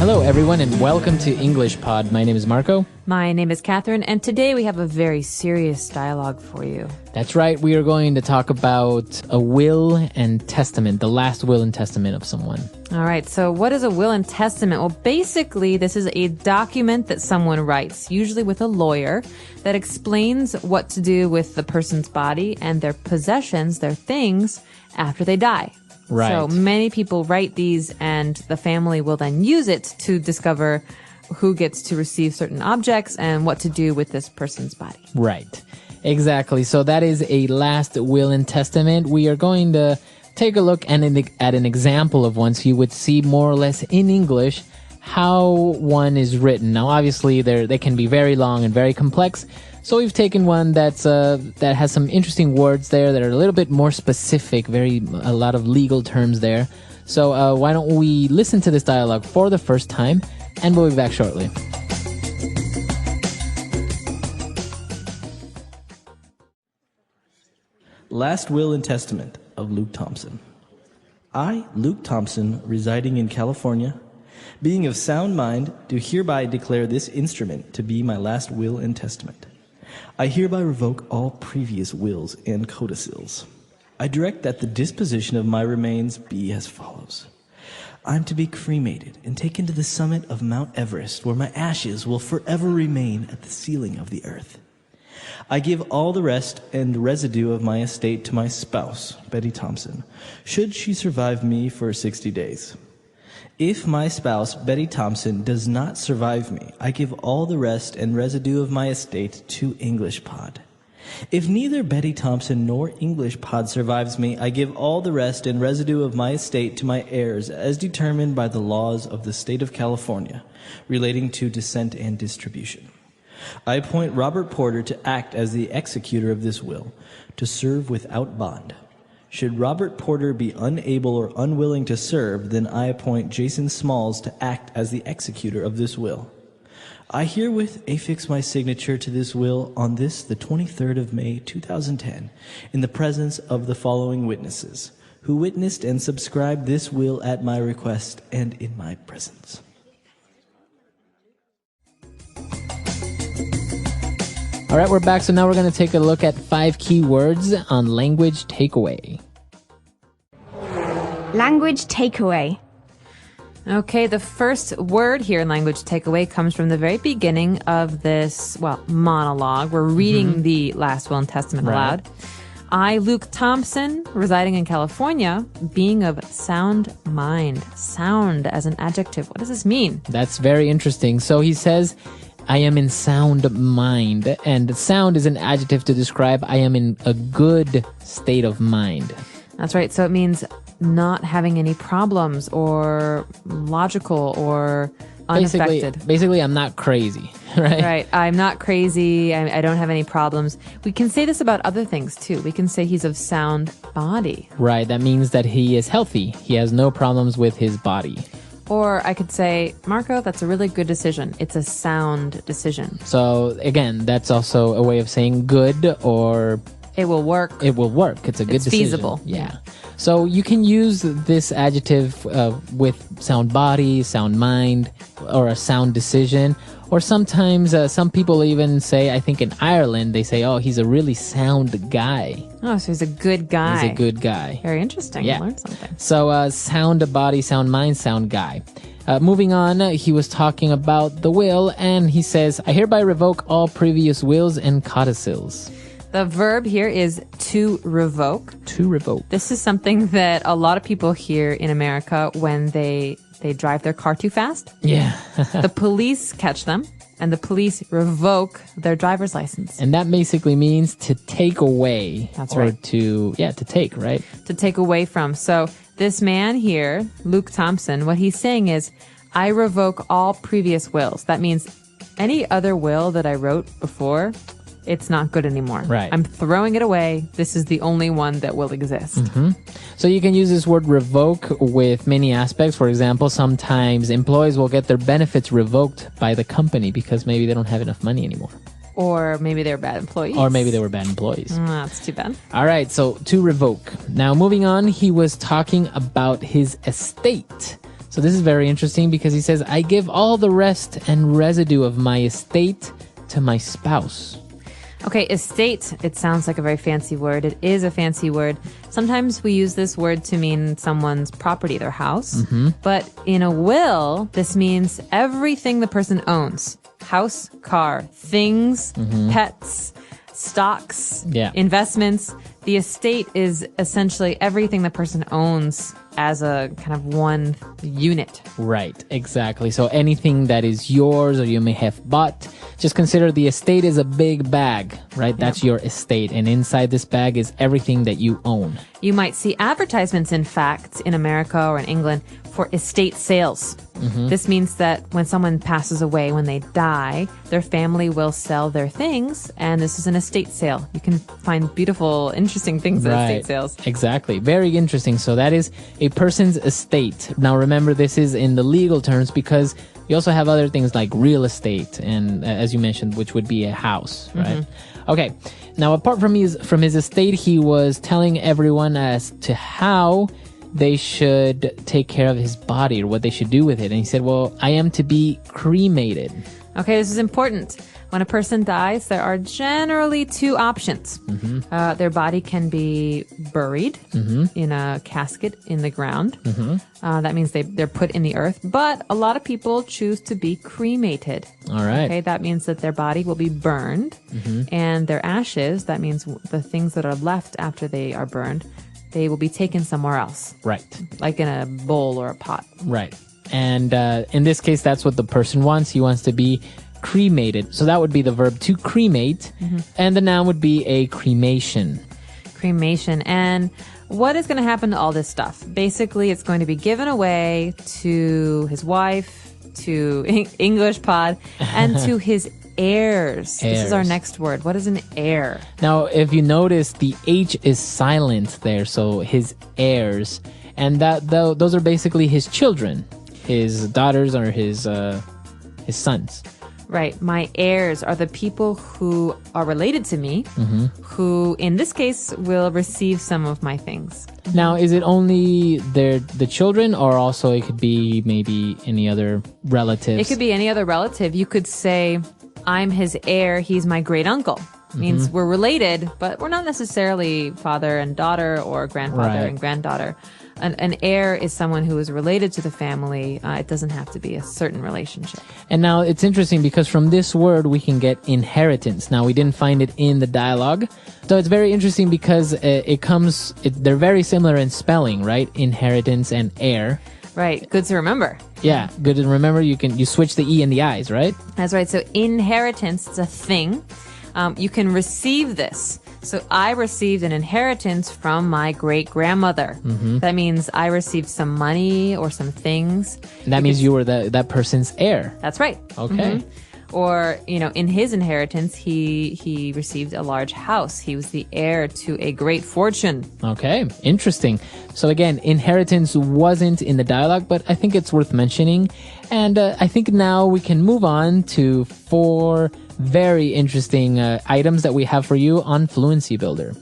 Hello, everyone, and welcome to English Pod. My name is Marco. My name is Catherine, and today we have a very serious dialogue for you. That's right. We are going to talk about a will and testament, the last will and testament of someone. All right, so what is a will and testament? Well, basically, this is a document that someone writes, usually with a lawyer, that explains what to do with the person's body and their possessions, their things, after they die. Right. So many people write these, and the family will then use it to discover who gets to receive certain objects and what to do with this person's body. Right. Exactly. So that is a last will and testament. We are going to take a look at an example of one so you would see more or less in English how one is written. Now, obviously, they can be very long and very complex. So we've taken one that has some interesting words there that are a little bit more specific, a lot of legal terms there. So why don't we listen to this dialogue for the first time, and we'll be back shortly. Last Will and Testament of Luke Thompson. I, Luke Thompson, residing in California, being of sound mind, do hereby declare this instrument to be my last will and testament. I hereby revoke all previous wills and codicils. I direct that the disposition of my remains be as follows. I am to be cremated and taken to the summit of Mount Everest, where my ashes will forever remain at the ceiling of the earth. I give all the rest and residue of my estate to my spouse, Betty Thompson, should she survive me for 60 days. If my spouse, Betty Thompson, does not survive me, I give all the rest and residue of my estate to English Pod. If neither Betty Thompson nor English Pod survives me, I give all the rest and residue of my estate to my heirs as determined by the laws of the state of California relating to descent and distribution. I appoint Robert Porter to act as the executor of this will, to serve without bond. Should Robert Porter be unable or unwilling to serve, then I appoint Jason Smalls to act as the executor of this will. I herewith affix my signature to this will on this, the 23rd of May, 2010, in the presence of the following witnesses, who witnessed and subscribed this will at my request and in my presence. All right, we're back. So now we're going to take a look at 5 key words on language takeaway. Language takeaway. Okay, the first word here in language takeaway comes from the very beginning of this, monologue. We're reading the last will and testament aloud. I, Luke Thompson, residing in California, being of sound mind. Sound as an adjective. What does this mean? That's very interesting. So he says, I am in sound mind, and sound is an adjective to describe I am in a good state of mind. That's right. So it means not having any problems or logical or unaffected. Basically, I'm not crazy, right? Right. I'm not crazy. I don't have any problems. We can say this about other things, too. We can say he's of sound body. Right. That means that he is healthy. He has no problems with his body. Or I could say, Marco, that's a really good decision. It's a sound decision. So, again, that's also a way of saying good or... It will work. It will work. It's a good decision. It's feasible. Yeah. So you can use this adjective with sound body, sound mind, or a sound decision. Or sometimes some people even say, I think in Ireland, they say, oh, he's a really sound guy. Oh, so he's a good guy. He's a good guy. Very interesting. Yeah. I learned something. So sound body, sound mind, sound guy. Moving on, he was talking about the will, and he says, I hereby revoke all previous wills and codicils. The verb here is to revoke. To revoke. This is something that a lot of people hear in America when they drive their car too fast. Yeah. The police catch them, and the police revoke their driver's license. And that basically means to take away. That's right. Or to take, right? To take away from. So this man here, Luke Thompson, what he's saying is, I revoke all previous wills. That means any other will that I wrote before, it's not good anymore. Right. I'm throwing it away. This is the only one that will exist. Mm-hmm. So you can use this word revoke with many aspects. For example, sometimes employees will get their benefits revoked by the company because maybe they don't have enough money anymore. Or maybe they're bad employees. Or maybe they were bad employees. That's too bad. All right, so to revoke. Now, moving on, he was talking about his estate. So this is very interesting because he says, I give all the rest and residue of my estate to my spouse. Okay, estate, it sounds like a very fancy word. It is a fancy word. Sometimes we use this word to mean someone's property, their house. But in a will, this means everything the person owns. House, car, things, pets, stocks, investments. The estate is essentially everything the person owns as a kind of one unit. Right, exactly. So anything that is yours or you may have bought, just consider the estate is a big bag, right? That's your estate. And inside this bag is everything that you own. You might see advertisements, in fact, in America or in England for estate sales. This means that when someone passes away, when they die, their family will sell their things, and this is an estate sale. You can find beautiful, interesting things at estate sales. Exactly. Very interesting. So that is a person's estate. Now remember, this is in the legal terms because you also have other things like real estate and, as you mentioned, which would be a house, right? Okay. Now, apart from his estate, he was telling everyone as to how they should take care of his body or what they should do with it. And he said, well, I am to be cremated. Okay, this is important. When a person dies, there are generally two options. Their body can be buried in a casket in the ground. That means they're put in the earth. But a lot of people choose to be cremated. All right. Okay, that means that their body will be burned. And their ashes, that means the things that are left after they are burned, they will be taken somewhere else. Right. Like in a bowl or a pot. Right. And in this case, that's what the person wants. He wants to be cremated. So that would be the verb to cremate. And the noun would be a cremation. Cremation. And what is going to happen to all this stuff? Basically, it's going to be given away to his wife, to English Pod, and to his heirs. This is our next word. What is an heir? Now, if you notice, the H is silent there. So his heirs. And those are basically his children. His daughters or his sons. Right. My heirs are the people who are related to me, who, in this case, will receive some of my things. Now, is it only the children, or also it could be maybe any other relatives? It could be any other relative. You could say, I'm his heir, he's my great uncle. Means we're related, but we're not necessarily father and daughter or grandfather and granddaughter. An heir is someone who is related to the family. It doesn't have to be a certain relationship. And now it's interesting because from this word we can get inheritance. Now we didn't find it in the dialogue. So it's very interesting because they're very similar in spelling, right? Inheritance and heir. Right. Good to remember. Yeah, good to remember. You switch the E and the I's, right? That's right. So inheritance is a thing. You can receive this. So I received an inheritance from my great-grandmother. That means I received some money or some things. And that means you were that person's heir. That's right. Okay. Or, in his inheritance, he received a large house. He was the heir to a great fortune. Okay, interesting. So again, inheritance wasn't in the dialogue, but I think it's worth mentioning. And I think now we can move on to 4 very interesting items that we have for you on Fluency Builder.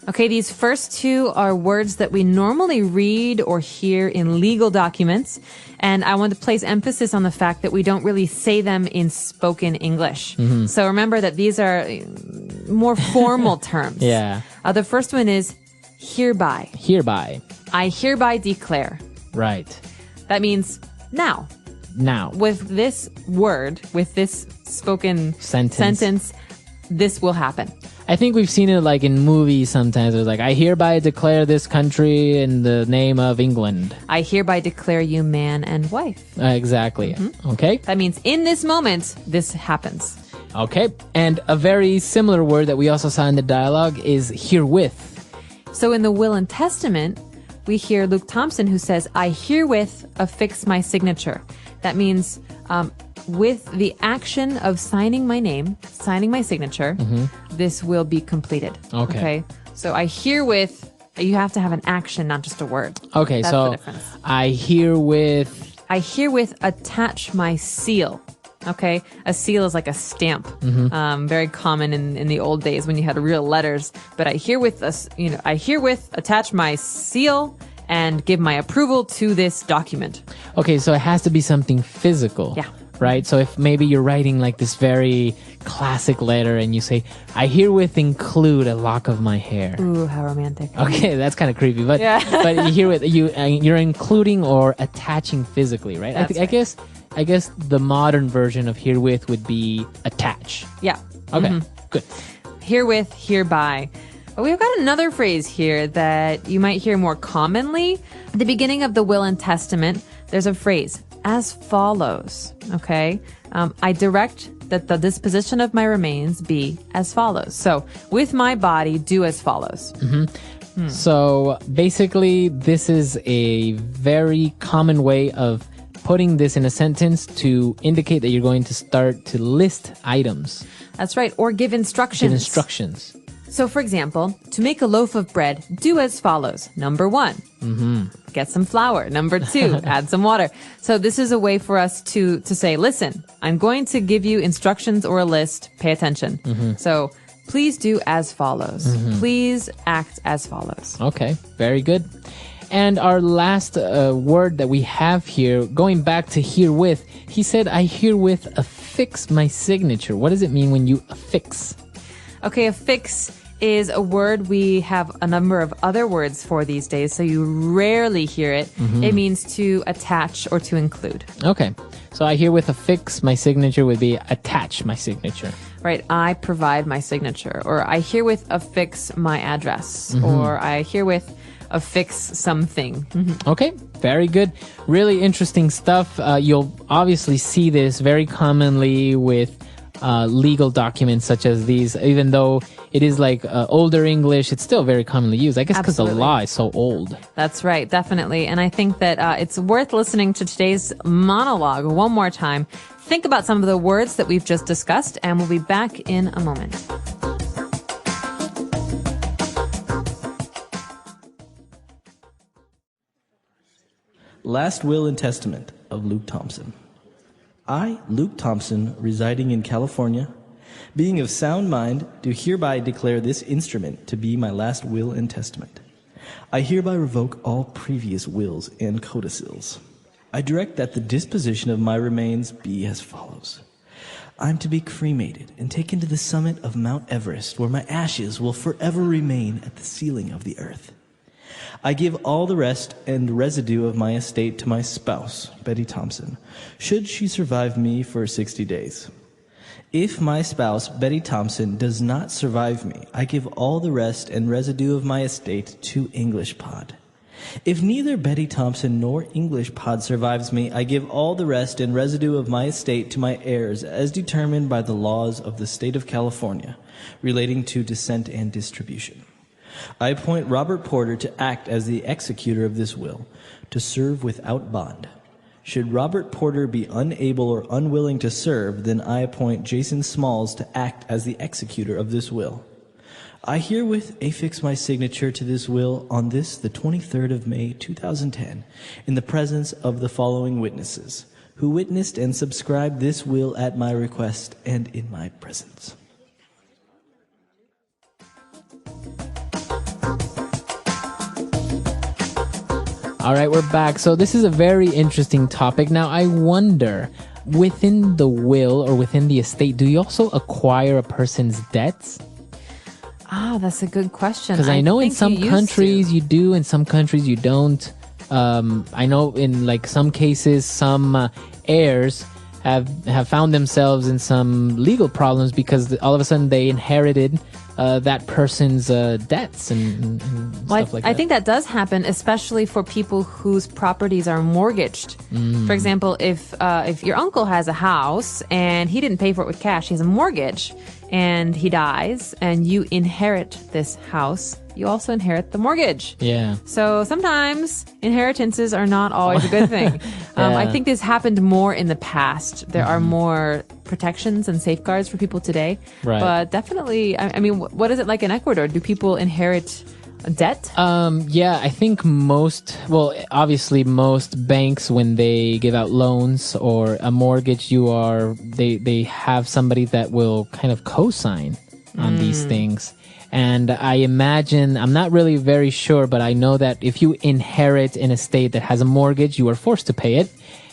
Okay, these first 2 are words that we normally read or hear in legal documents. And I want to place emphasis on the fact that we don't really say them in spoken English. So remember that these are more formal terms. Yeah. The first one is hereby. Hereby. I hereby declare. Right. That means now. Now. With this word, with this spoken sentence, this will happen. I think we've seen it like in movies sometimes. It's like, I hereby declare this country in the name of England. I hereby declare you man and wife. Exactly. Okay. That means in this moment, this happens. Okay. And a very similar word that we also saw in the dialogue is herewith. So in the will and testament, we hear Luke Thompson who says, I herewith affix my signature. That means with the action of signing my name, signing my signature, this will be completed. Okay. So I herewith, you have to have an action, not just a word. Okay, That's so the difference. I herewith attach my seal. Okay, a seal is like a stamp, very common in the old days when you had real letters. But I herewith attach my seal and give my approval to this document. Okay, so it has to be something physical. Yeah. Right? So if maybe you're writing like this very classic letter and you say, I herewith include a lock of my hair. Ooh, how romantic. Okay, that's kind of creepy, but but you're including or attaching physically, right? That's right. I guess the modern version of herewith would be attach. Yeah. Okay, good. Herewith, hereby. But we've got another phrase here that you might hear more commonly. At the beginning of the will and testament, there's a phrase, as follows, okay? I direct that the disposition of my remains be as follows. So, with my body, do as follows. So, basically, this is a very common way of putting this in a sentence to indicate that you're going to start to list items. That's right, or give instructions. Give instructions. So, for example, to make a loaf of bread, do as follows. Number 1, get some flour. Number 2, add some water. So this is a way for us to say, listen, I'm going to give you instructions or a list. Pay attention. So please do as follows. Please act as follows. Okay, very good. And our last word that we have here, going back to herewith, he said, I herewith affix my signature. What does it mean when you affix? Okay, affix is a word we have a number of other words for these days, so you rarely hear it. It means to attach or to include. Okay, so I herewith affix my signature would be attach my signature. Right, I provide my signature, or I herewith affix my address, or I herewith affix something. Okay, very good. Really interesting stuff. You'll obviously see this very commonly with legal documents such as these, even though it is like older English, it's still very commonly used. I guess because the law is so old. That's right, definitely. And I think that it's worth listening to today's monologue one more time. Think about some of the words that we've just discussed, and we'll be back in a moment. Last Will and Testament of Luke Thompson. I, Luke Thompson, residing in California, being of sound mind, do hereby declare this instrument to be my last will and testament. I hereby revoke all previous wills and codicils. I direct that the disposition of my remains be as follows. I am to be cremated and taken to the summit of Mount Everest, where my ashes will forever remain at the ceiling of the earth. I give all the rest and residue of my estate to my spouse, Betty Thompson, should she survive me for 60 days. If my spouse, Betty Thompson, does not survive me, I give all the rest and residue of my estate to English Pod. If neither Betty Thompson nor English Pod survives me, I give all the rest and residue of my estate to my heirs as determined by the laws of the state of California relating to descent and distribution. I appoint Robert Porter to act as the executor of this will, to serve without bond. Should Robert Porter be unable or unwilling to serve, then I appoint Jason Smalls to act as the executor of this will. I herewith affix my signature to this will on this, the 23rd of May, 2010, in the presence of the following witnesses, who witnessed and subscribed this will at my request and in my presence. All right, we're back. So this is a very interesting topic. Now, I wonder, within the will or within the estate, do you also acquire a person's debts? Ah, that's a good question. Because I know in some countries you do, in some countries you don't. I know in like some cases, some heirs have found themselves in some legal problems because all of a sudden they inherited that person's debts and stuff like that. I think that does happen, especially for people whose properties are mortgaged. For example, if your uncle has a house and he didn't pay for it with cash, he has a mortgage, and he dies, and you inherit this house, you also inherit the mortgage. Yeah. So sometimes inheritances are not always a good thing. I think this happened more in the past. There are more protections and safeguards for people today. Right. But definitely, I mean, what is it like in Ecuador? Do people inherit debt? Yeah, I think obviously most banks, when they give out loans or a mortgage, they have somebody that will kind of co-sign on these things. And I imagine, I'm not really very sure, but I know that if you inherit an estate that has a mortgage, you are forced to pay it.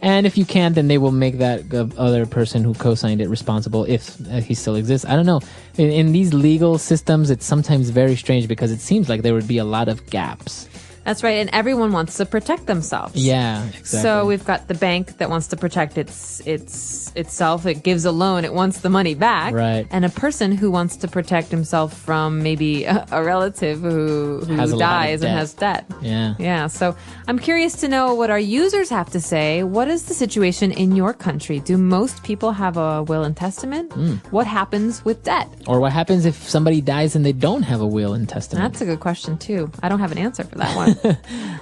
And if you can't, then they will make that other person who co-signed it responsible if he still exists. I don't know. In these legal systems, it's sometimes very strange because it seems like there would be a lot of gaps. That's right, and everyone wants to protect themselves. Yeah, exactly. So we've got the bank that wants to protect itself. It gives a loan. It wants the money back. Right. And a person who wants to protect himself from maybe a relative who dies and has debt. Yeah. Yeah. So I'm curious to know what our users have to say. What is the situation in your country? Do most people have a will and testament? What happens with debt? Or what happens if somebody dies and they don't have a will and testament? That's a good question, too. I don't have an answer for that one.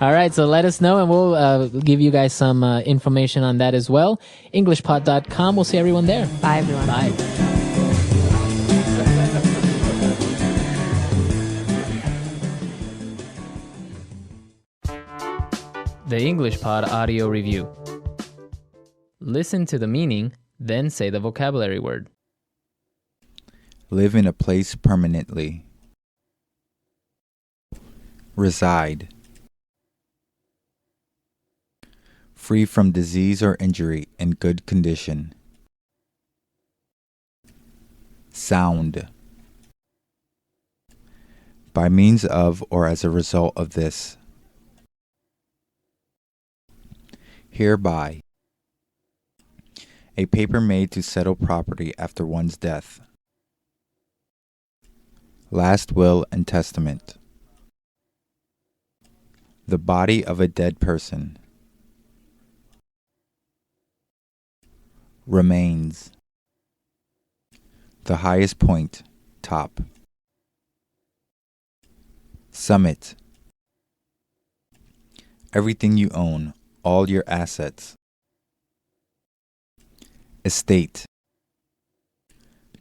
All right, so let us know, and we'll give you guys some information on that as well. EnglishPod.com. We'll see everyone there. Bye, everyone. Bye. The English Pod Audio Review. Listen to the meaning, then say the vocabulary word. Live in a place permanently. Reside. Free from disease or injury, in good condition. Sound. By means of or as a result of this. Hereby. A paper made to settle property after one's death. Last will and testament. The body of a dead person. Remains. The highest point, top. Summit. Everything you own, all your assets. Estate.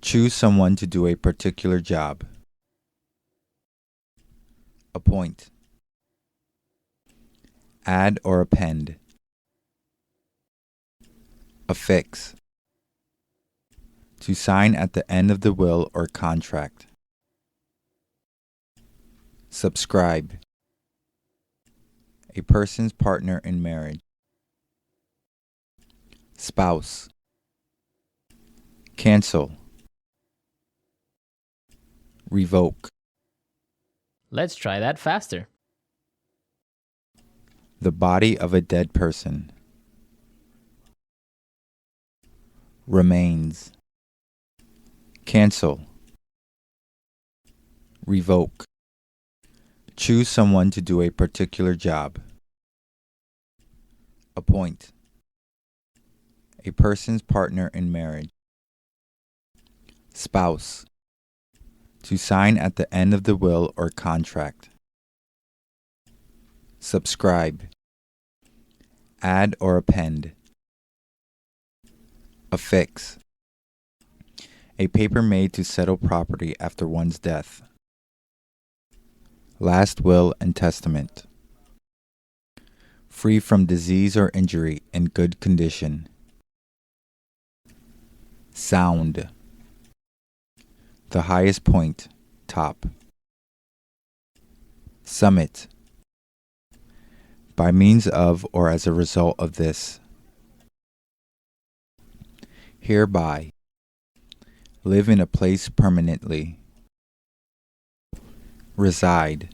Choose someone to do a particular job. Appoint. Add or append. Affix. To sign at the end of the will or contract. Subscribe. A person's partner in marriage. Spouse. Cancel. Revoke. Let's try that faster. The body of a dead person. Remains. Cancel. Revoke. Choose someone to do a particular job. Appoint. A person's partner in marriage. Spouse. To sign at the end of the will or contract. Subscribe. Add or append. Affix. A paper made to settle property after one's death. Last will and testament. Free from disease or injury, in good condition. Sound. The highest point, top. Summit. By means of or as a result of this. Hereby. Live in a place permanently. Reside.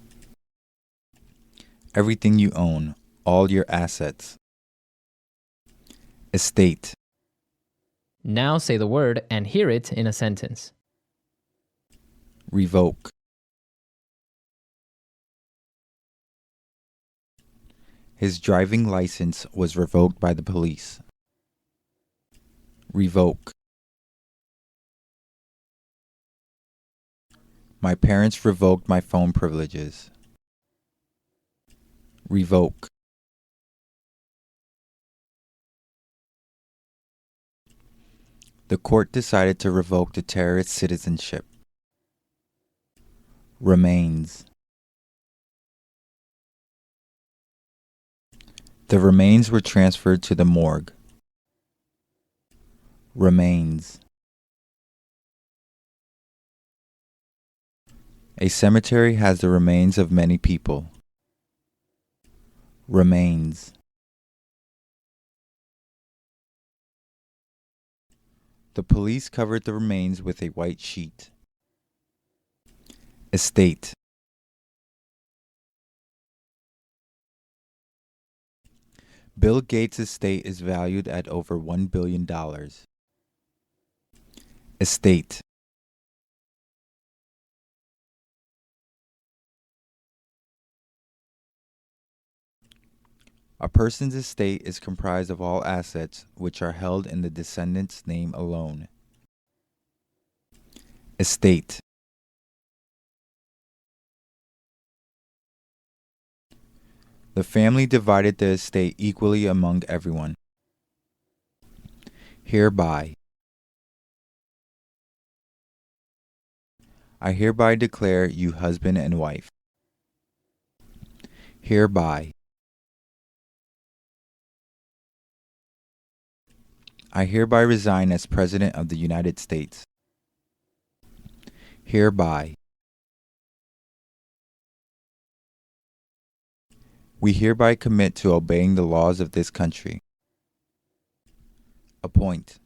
Everything you own, all your assets. Estate. Now say the word and hear it in a sentence. Revoke. His driving license was revoked by the police. Revoke. My parents revoked my phone privileges. Revoke. The court decided to revoke the terrorist's citizenship. Remains. The remains were transferred to the morgue. Remains. A cemetery has the remains of many people. Remains. The police covered the remains with a white sheet. Estate. Bill Gates' estate is valued at over $1 billion. Estate. A person's estate is comprised of all assets which are held in the descendant's name alone. Estate. The family divided the estate equally among everyone. Hereby. I hereby declare you husband and wife. Hereby. I hereby resign as President of the United States. Hereby. We hereby commit to obeying the laws of this country. Appoint.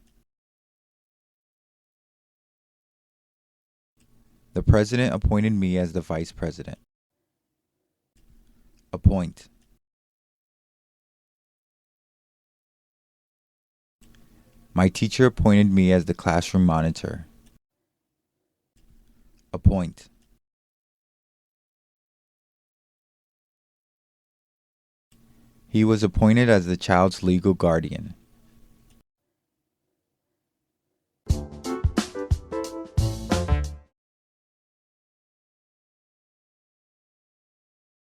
The President appointed me as the Vice President. Appoint. My teacher appointed me as the classroom monitor. Appoint. He was appointed as the child's legal guardian.